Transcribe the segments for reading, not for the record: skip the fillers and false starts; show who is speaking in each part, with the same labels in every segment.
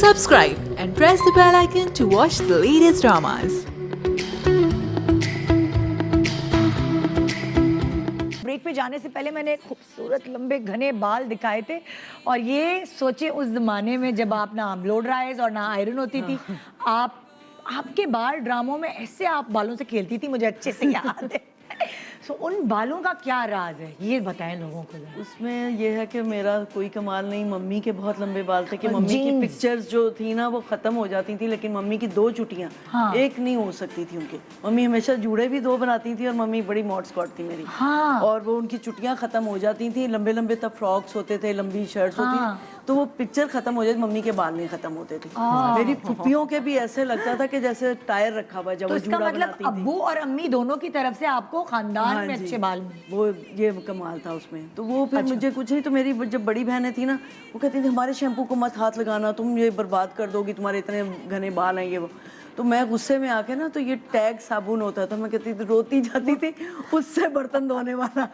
Speaker 1: subscribe and press the bell icon to watch the latest dramas.
Speaker 2: Break पे जाने से पहले मैंने खूबसूरत लंबे घने बाल दिखाए थे और ये सोचे उस जमाने में जब आप ना ब्लो ड्रायर्स और ना आयरन होती थी, आपके बाल ड्रामों में ऐसे आप बालों से खेलती थी, मुझे अच्छे से याद है। सो उन बालों का क्या राज है, ये बताएं लोगों को।
Speaker 3: उसमें ये है कि मेरा कोई कमाल नहीं, मम्मी के बहुत लंबे बाल थे कि मम्मी की पिक्चर्स जो थी ना वो खत्म हो जाती थी, लेकिन मम्मी की दो चुटियां एक नहीं हो सकती थी उनके। मम्मी हमेशा जूड़े भी दो बनाती थी और मम्मी बड़ी मॉड स्कॉट थी मेरी। और वो उनकी चुटियां खत्म हो जाती थी, लंबे लंबे तब फ्रॉक्स होते थे, लंबी शर्ट्स होती, तो वो पिक्चर खत्म हो जाती, मम्मी के बाल नहीं खत्म होते थे। मेरी फुफ्फियों के भी ऐसे लगता था कि जैसे टायर रखा हुआ जब
Speaker 2: तो
Speaker 3: वो
Speaker 2: इसका
Speaker 3: जूड़ा
Speaker 2: मतलब
Speaker 3: बनाती थी।
Speaker 2: अब्बू और अम्मी दोनों की तरफ से आपको खानदान में अच्छे बाल मिले।
Speaker 3: वो ये कमाल था उसमें। तो वो फिर मुझे कुछ नहीं, तो मेरी जब बड़ी बहनें थी ना, वो कहती थी हमारे शैम्पू को मत हाथ लगाना, तुम ये बर्बाद कर दोगी, तुम्हारे इतने घने बाल हैं ये वो। तो मैं गुस्से में आके ना, तो ये टैग साबुन होता था, मैं कहती थी, रोती जाती थी, उससे बर्तन धोने वाला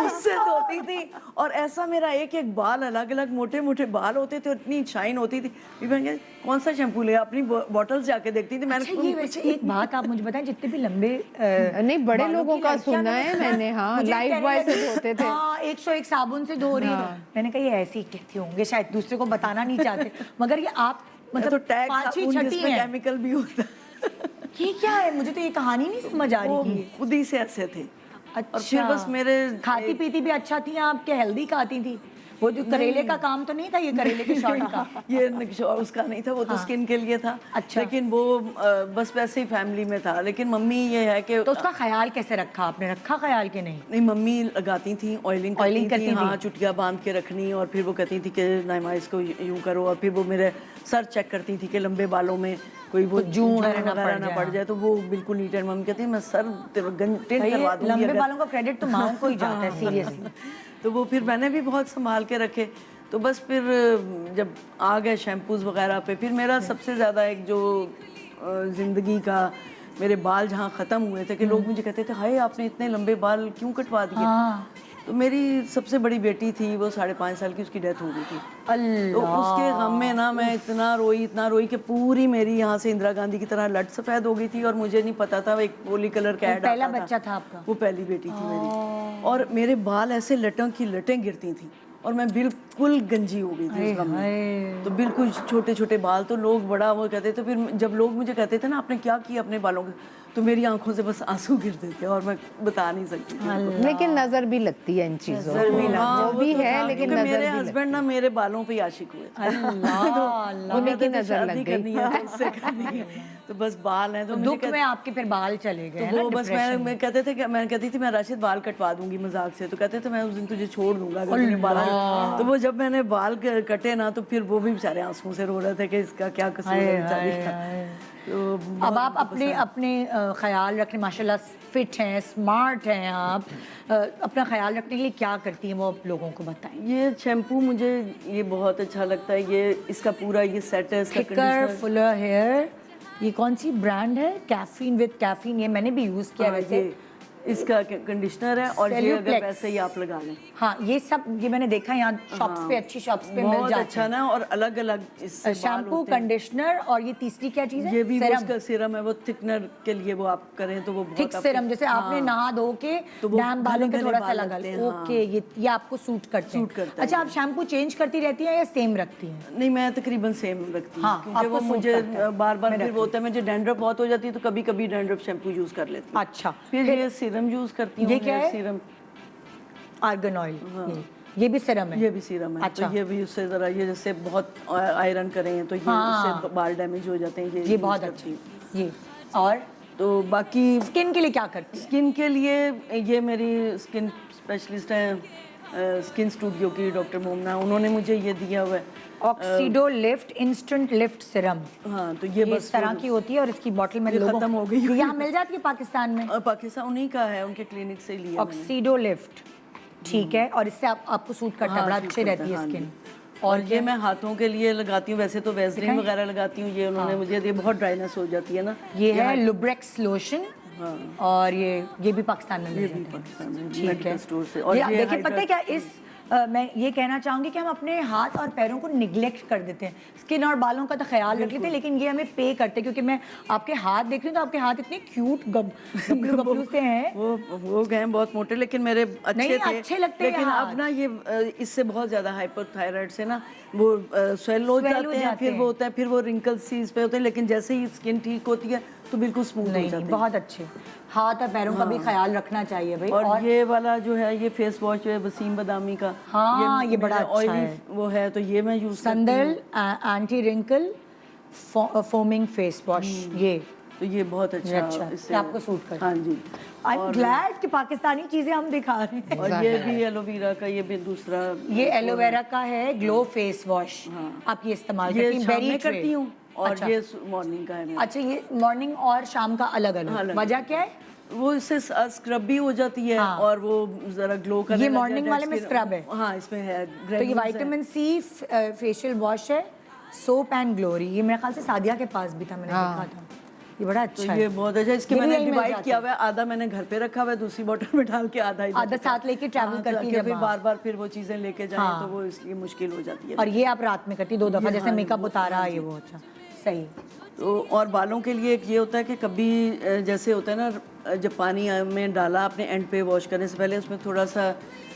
Speaker 3: उससे धोती थी। और ऐसा मेरा एक एक बाल अलग अलग मोटे मोटे बाल होते थे, इतनी शाइन होती थी। मैं कौन सा शैम्पू ले, अपनी बॉटल्स जाके देखती थी। मैंने
Speaker 2: ये वैसे एक बात आप मुझे बताएं, जितने भी लंबे
Speaker 4: नहीं बड़े लोगों का सुना है मैंने, हाँ लाइफ बॉय से धोते थे,
Speaker 2: 101 साबुन से धो रही है। मैंने कहा ये ऐसे ही कहते होंगे, शायद दूसरे को बताना नहीं चाहते, मगर ये आप मतलब
Speaker 3: तो टैग
Speaker 2: पांचवी
Speaker 3: साबुन
Speaker 2: छठी
Speaker 3: जिसमें
Speaker 2: है।
Speaker 3: केमिकल भी होता
Speaker 2: ये क्या है, मुझे तो ये कहानी नहीं समझ आ
Speaker 3: वो
Speaker 2: रही थी।
Speaker 3: खुद ही से ऐसे थे।
Speaker 2: अच्छा,
Speaker 3: और फिर बस मेरे
Speaker 2: खाती पीती भी अच्छा थी आप, क्या हेल्दी खाती थी? वो जो करेले का काम तो नहीं था, ये करेले के शॉर्ट का
Speaker 3: ये उसका नहीं था, वो तो स्किन के लिए था।
Speaker 2: अच्छा।
Speaker 3: लेकिन वो बस वैसे ही फैमिली में था। लेकिन मम्मी ये है कि
Speaker 2: तो उसका ख्याल कैसे रखा आपने, रखा ख्याल के नहीं?
Speaker 3: नहीं, मम्मी लगाती थी, ऑयलिंग करती थी, हाँ, चुटिया बांध के रखनी। और फिर वो कहती थी कि नाइमा इसको यूं करो। और फिर वो मेरे सर चेक करती थी कि लंबे बालों में कोई वो जूं वगैरह ना पड़ जाए, तो वो बिल्कुल नीट एंड। मम्मी कहती है मैं सर टिंट करवा दूंगी।
Speaker 2: लंबे बालों का क्रेडिट तो माँ को ही जाता है सीरियसली।
Speaker 3: तो वो फिर मैंने भी बहुत संभाल के रखे। तो बस फिर जब आ गए शैम्पूज़ वगैरह पे, फिर मेरा सबसे ज़्यादा एक जो ज़िंदगी का मेरे बाल जहाँ ख़त्म हुए थे कि लोग मुझे कहते थे हाय आपने इतने लंबे बाल क्यों कटवा दिए। तो मेरी सबसे बड़ी बेटी थी, वो 5.5 साल की, उसकी डेथ हो गई थी। तो उसके गम में ना मैं इतना रोई कि पूरी मेरी यहाँ से इंदिरा गांधी की तरह लट सफ़ेद हो गई थी। और मुझे नहीं पता था, एक पोली कलर का ऐड
Speaker 2: पहला बच्चा था आपका?
Speaker 3: वो पहली बेटी थी मेरी। और मेरे बाल ऐसे लटों की लटें गिरती थी और मैं बिल्कुल गंजी हो गई थी उस गम में। तो बिल्कुल छोटे छोटे बाल, तो लोग बड़ा वो कहते थे। फिर जब लोग मुझे कहते थे ना आपने क्या किया अपने बालों के, तो मेरी आंखों से बस आंसू गिरते थे और मैं बता नहीं सकती थी।
Speaker 4: लेकिन नजर भी लगती है इन चीजों वो भी है, लेकिन नजर
Speaker 3: मेरे
Speaker 4: भी
Speaker 3: हस्बैंड ना मेरे बालों पे आशिक हुए थे।
Speaker 4: उन्हीं की नजर लग
Speaker 3: गई। तो बस बाल हैं, तो
Speaker 2: दुख में आपके फिर बाल चले गए।
Speaker 3: तो वो बस मैं कहते थे कि मैं कहती थी मैं राशिद बाल कटवा दूंगी मजाक से। तो कहते थे मैं उस दिन तुझे छोड़ दूंगा अगर तूने बाल। तो वो जब मैंने बाल कटे ना, तो फिर वो भी बेचारे आंसू से रो रहे थे कि इसका क्या कसूर है बेचारी का। तो
Speaker 2: अब आप अपने ख्याल रखने, माशाल्लाह फिट हैं, स्मार्ट हैं आप, अपना ख्याल रखने के लिए क्या करती हैं वो आप लोगों को बताएं।
Speaker 3: ये शैम्पू मुझे ये बहुत अच्छा लगता है, ये इसका पूरा ये सेट है, इसका
Speaker 2: थिकर फुलर हेयर। ये कौन सी ब्रांड है? कैफीन विद कैफीन, ये मैंने भी यूज किया वैसे।
Speaker 3: इसका कंडीशनर है और ये अगर वैसे ही आप लगा लें।
Speaker 2: हाँ, ये सब ये मैंने देखा यहाँ शॉप्स पे, अच्छी शॉप्स पे मिल जाता है।
Speaker 3: अच्छा ना, और अलग अलग
Speaker 2: शैम्पू, कंडीशनर और ये तीसरी क्या चीज है?
Speaker 3: ये भी उसका सीरम है, वो थिकनर के लिए वो आप करें तो वो बहुत
Speaker 2: थिक सीरम, जैसे आपने नहा धो के डैम बालों पे थोड़ा सा लगा लिया। ओके, ये आपको सूट करते हैं। अच्छा, आप शैम्पू चेंज करती रहती हैं या सेम रखती हैं?
Speaker 3: नहीं, मैं तकरीबन सेम रखती हूँ, क्योंकि वो मुझे बार बार फिर होता है, मुझे डैंड्रफ बहुत हो जाती है, तो कभी कभी डैंड्रफ शैम्पू यूज कर लेती हूँ।
Speaker 2: अच्छा,
Speaker 3: फिर ये सीरम यूज करती हूँ।
Speaker 2: ये क्या है?
Speaker 3: Serum
Speaker 2: argan oil. ये भी सीरम है?
Speaker 3: ये भी सीरम है। अच्छा। तो ये भी उससे जरा, ये जैसे बहुत आयरन करें तो ये उससे बाल डैमेज हो जाते हैं।
Speaker 2: ये बहुत अच्छी ये। और
Speaker 3: तो बाकी
Speaker 2: स्किन के लिए क्या करती है?
Speaker 3: स्किन के लिए ये मेरी स्किन स्पेशलिस्ट हैं स्किन स्टूडियो की डॉक्टर मोमना, उन्होंने मुझे ये दिया हुआ है
Speaker 2: oxido lift instant lift serum.
Speaker 3: हाँ, तो ये बस
Speaker 2: इस तरह की होती है और इसकी बोतल में
Speaker 3: खत्म हो गई।
Speaker 2: यहाँ मिल जाती है पाकिस्तान में?
Speaker 3: पाकिस्तान उन्हीं का है, उनके क्लिनिक से लिया
Speaker 2: ऑक्सीडो लिफ्ट, ठीक है। और इससे आपको सूट करता है, बड़ा अच्छी रहती है स्किन।
Speaker 3: और ये मैं हाथों के लिए लगाती हूँ, वैसे तो वैसलीन वगैरह लगाती हूँ। ये उन्होंने मुझे दिया, बहुत ड्राइनेस हो जाती है ना।
Speaker 2: ये है लुब्रेक्स लोशन। और ये भी पाकिस्तान में मिल जाता है, ठीक है।
Speaker 3: स्टोर से। और
Speaker 2: देखिए, पता है क्या, इस मैं ये कहना चाहूँगी कि हम अपने हाथ और पैरों को निगलेक्ट कर देते हैं। स्किन और बालों का तो ख्याल रख लेते हैं, लेकिन ये हमें पे करते हैं, क्योंकि मैं आपके हाथ देख रही हूँ तो आपके हाथ इतने क्यूट गबलू से हैं।
Speaker 3: वो गए बहुत मोटे, लेकिन मेरे अच्छे
Speaker 2: नहीं,
Speaker 3: थे।
Speaker 2: अच्छे लगते हैं
Speaker 3: लेकिन
Speaker 2: हाथ।
Speaker 3: अब ना ये इससे बहुत ज्यादा हाइपोथायराइड से ना वो स्वेल हो जाते हैं, फिर वो होता है, फिर वो रिंकल्स सी इस पे होते हैं, लेकिन जैसे ही स्किन ठीक होती है तो बिल्कुल स्मूथ हो
Speaker 2: नहीं,
Speaker 3: जाते हैं।
Speaker 2: बहुत अच्छे। हाथ और पैरों का भी ख्याल रखना चाहिए भाई।
Speaker 3: और ये वाला जो है ये फेस वॉश है वसीम बदामी का।
Speaker 2: हाँ, ये बड़ा अच्छा
Speaker 3: ऑयली
Speaker 2: है।
Speaker 3: वो है, तो ये मैं use
Speaker 2: sandal anti wrinkle foaming face wash, ये
Speaker 3: तो ये बहुत
Speaker 2: ये
Speaker 3: अच्छा
Speaker 2: अच्छा है,
Speaker 3: इससे
Speaker 2: ये आपको सूट करता
Speaker 3: हाँ जी।
Speaker 2: आई एम ग्लैड कि पाकिस्तानी चीजें हम दिखा रहे हैं।
Speaker 3: और ये भी एलोवेरा का, ये भी दूसरा,
Speaker 2: ये एलोवेरा का है ग्लो फेस वॉश, आप ये इस्तेमाल करती
Speaker 3: ये
Speaker 2: हैं?
Speaker 3: शाम
Speaker 2: बेरी
Speaker 3: में
Speaker 2: ट्रे।
Speaker 3: करती हूँ और
Speaker 2: अच्छा।
Speaker 3: ये मॉर्निंग का है मेरा।
Speaker 2: अच्छा, ये मॉर्निंग और शाम का अलग अलग,
Speaker 3: अलग।
Speaker 2: वजह क्या है?
Speaker 3: वो इससे स्क्रब भी हो जाती है
Speaker 2: हाँ।
Speaker 3: और वो जरा ग्लो करने
Speaker 2: ये
Speaker 3: लग
Speaker 2: morning
Speaker 3: जाता
Speaker 2: वाले में
Speaker 3: skin।
Speaker 2: scrub है?
Speaker 3: हाँ, इसमें है
Speaker 2: तो ये
Speaker 3: granules है।
Speaker 2: विटामिन सी फेशियल वॉश है, सोप एंड ग्लोरी। ये मेरे ख्याल से सादिया के पास भी था, मैंने देखा था। ये बड़ा
Speaker 3: तो
Speaker 2: अच्छा
Speaker 3: ये
Speaker 2: है।
Speaker 3: बहुत अच्छा, इसके
Speaker 2: ये भी
Speaker 3: मैंने
Speaker 2: यहीं मिल
Speaker 3: डिवाइड
Speaker 2: जाता
Speaker 3: किया
Speaker 2: है।
Speaker 3: हुआ है, आधा मैंने घर पे रखा हुआ है, दूसरी बोतल में डाल के आधा इधर
Speaker 2: आधा
Speaker 3: रखा।
Speaker 2: साथ लेके travel
Speaker 3: हाँ,
Speaker 2: करती
Speaker 3: ताकि
Speaker 2: जब
Speaker 3: फिर
Speaker 2: वहाँ।
Speaker 3: बार बार फिर वो चीजें लेके जाएं
Speaker 2: हाँ।
Speaker 3: तो वो इसलिए मुश्किल हो जाती है।
Speaker 2: और ये आप रात में करती 2 दफा,
Speaker 3: ये
Speaker 2: जैसे
Speaker 3: हाँ,
Speaker 2: मेकअप
Speaker 3: वो-
Speaker 2: उतारा,
Speaker 3: हाँ
Speaker 2: ये
Speaker 3: जी।
Speaker 2: वो अच्छा सही।
Speaker 3: तो और बालों के लिए एक ये होता है कि कभी जैसे होता है ना, जब पानी में डाला आपने एंड पे वॉश करने से पहले उसमें थोड़ा सा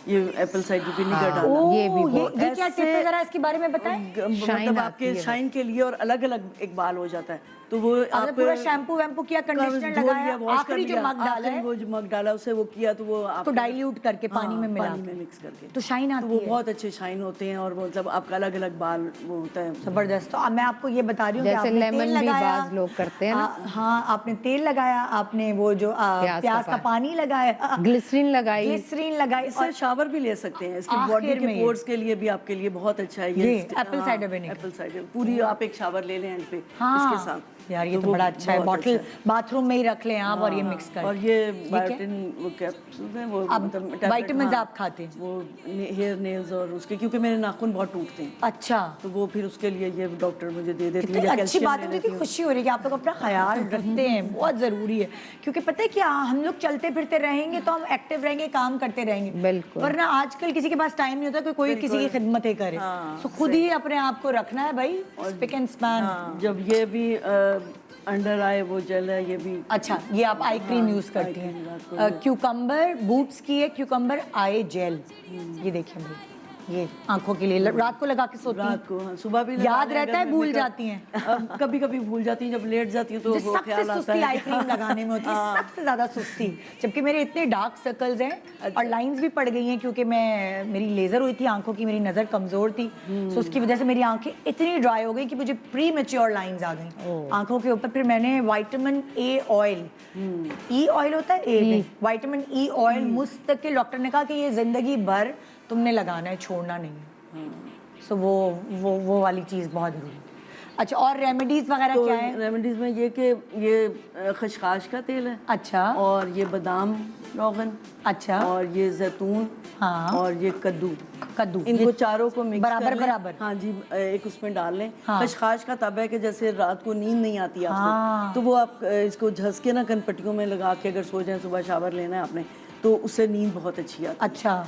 Speaker 3: ये एप्पल साइडर विनेगर डाला।
Speaker 2: ओह,
Speaker 4: ये भी बहुत-
Speaker 2: ये क्या टिप है, जरा इसके बारे में बताएं।
Speaker 4: शाइन
Speaker 3: मतलब
Speaker 4: आती
Speaker 3: आपके
Speaker 4: है
Speaker 3: शाइन के लिए और अलग अलग एक बाल हो जाता है, तो वो
Speaker 2: आपने पूरा शैम्पू वैम्पू किया, कंडीशनर लगाया, आखिरी जो मग डाला है
Speaker 3: वो जो मग डाला उसे वो किया तो वो
Speaker 2: उसको डाइल्यूट करके पानी में मिला
Speaker 3: पानी में मिक्स करके
Speaker 2: तो शाइन
Speaker 3: तो
Speaker 2: आती
Speaker 3: वो
Speaker 2: है।
Speaker 3: बहुत अच्छे शाइन होते हैं और मतलब आपका अलग अलग बाल वो होता है।
Speaker 2: जबरदस्त। तो अब मैं आपको ये बता रही हूँ कि
Speaker 4: जैसे
Speaker 2: आपने
Speaker 4: लेमन
Speaker 2: तेल
Speaker 4: भी
Speaker 2: लगाया,
Speaker 4: बाज लोग करते हैं ना।
Speaker 2: हाँ, आपने तेल लगाया, आपने वो जो प्याज का पानी लगाया,
Speaker 4: ग्लिसरीन लगाई।
Speaker 2: ग्लिसरीन लगाई,
Speaker 3: इससे
Speaker 2: और
Speaker 3: शावर भी ले सकते हैं, इसकी
Speaker 2: आखिर
Speaker 3: बॉडी के
Speaker 2: में ये-
Speaker 3: पोर्स के लिए भी आपके लिए बहुत अच्छा है
Speaker 2: ये
Speaker 3: हाँ,
Speaker 2: apple cider vinegar।
Speaker 3: Apple cider पूरी आप एक शावर ले लें एंड पे
Speaker 2: हाँ
Speaker 3: इसके साथ।
Speaker 2: यार, ये तो
Speaker 3: वो
Speaker 2: बड़ा अच्छा है।
Speaker 3: बहुत
Speaker 2: बॉटल
Speaker 3: अच्छा है।
Speaker 2: बाथरूम में ही रख लें आप और ये मिक्स कर।
Speaker 3: और ये बायोटिन वो कैप्सूल है वो
Speaker 2: अब
Speaker 3: मतलब tablet,
Speaker 2: vitamins
Speaker 3: हाँ,
Speaker 2: आप खाते हैं?
Speaker 3: वो हेयर नेल्स और उसके, क्योंकि मेरे नाखून बहुत टूटते हैं
Speaker 2: अच्छा,
Speaker 3: तो वो फिर उसके लिए ये डॉक्टर मुझे दे देती
Speaker 2: कितनी
Speaker 3: है या
Speaker 2: अच्छी
Speaker 3: कैल्शियम
Speaker 2: बात
Speaker 3: ले
Speaker 2: है,
Speaker 3: लेती
Speaker 2: मुझे
Speaker 3: हूँ।
Speaker 2: खुशी हो रही है कि आप लोग अपना ख्याल रखते हैं, बहुत ज़रूरी है। क्योंकि पता है क्या, हम लोग चलते फिरते रहेंगे तो हम एक्टिव रहेंगे, काम करते रहेंगे।
Speaker 4: बिल्कुल।
Speaker 2: वरना आजकल किसी के पास टाइम नहीं होता कि कोई किसी की खिदमतें करे।
Speaker 3: हाँ,
Speaker 2: तो खुद ही अपने आप को रखना है भाई, स्पिक एंड स्पैन।
Speaker 3: जब ये भी अंडर आए वो जेल है, ये भी
Speaker 2: अच्छा, ये आप आई क्रीम यूज करती
Speaker 3: cream रात को
Speaker 2: हैं। क्यूकम्बर बूट्स की है, क्यूकम्बर आई जेल। ये देखिए भाई, ये आंखों के लिए रात को लगा के सोती हैं?
Speaker 3: रात को हाँ, सुबह भी
Speaker 2: याद रहता है, भूल जाती हैं?
Speaker 3: कभी कभी भूल जाती हैं, जब लेट जाती हैं तो
Speaker 2: जो
Speaker 3: वो
Speaker 2: सबसे
Speaker 3: ख्याल आता
Speaker 2: सुस्ती आई
Speaker 3: है।
Speaker 2: क्रीम लगाने में होती है, सबसे ज्यादा सुस्ती। जबकि मेरे इतने डार्क सर्कल्स हैं और लाइंस भी पड़ गई हैं, क्योंकि मेरी लेजर हुई थी आंखों की, मेरी नजर कमजोर थी, तो उसकी वजह से मेरी आंखें इतनी ड्राई हो गई कि मुझे प्री मैच्योर लाइंस आ गई आंखों के ऊपर। फिर मैंने vitamin A oil, E oil होता है ए, विटामिन ई ऑयल मुस्तकिल, डॉक्टर ने कहा कि ये जिंदगी भर तुमने लगाना है, छोड़ना नहीं है। सो वो वाली चीज़ बहुत ज़रूरी है। अच्छा, और रेमेडीज वगैरह
Speaker 3: तो
Speaker 2: क्या है?
Speaker 3: रेमेडीज में ये कि ये खशखाश का तेल है,
Speaker 2: अच्छा,
Speaker 3: और ये बादाम रोगन,
Speaker 2: अच्छा,
Speaker 3: और ये जैतून,
Speaker 2: हाँ,
Speaker 3: और ये कद्दू,
Speaker 2: कद्दू,
Speaker 3: इनको चारों को मिक्स
Speaker 2: बराबर
Speaker 3: कर लें।
Speaker 2: बराबर।
Speaker 3: हाँ जी, एक उसमें डाल लें।
Speaker 2: हाँ।
Speaker 3: खशखाश का तब है कि जैसे रात को नींद नहीं आती आपको,
Speaker 2: हाँ।
Speaker 3: तो वो आप इसको झसके ना कनपट्टियों में लगा के अगर सो जाए, सुबह शावर लेना है आपने, तो उससे नींद बहुत अच्छी आती है।
Speaker 2: अच्छा।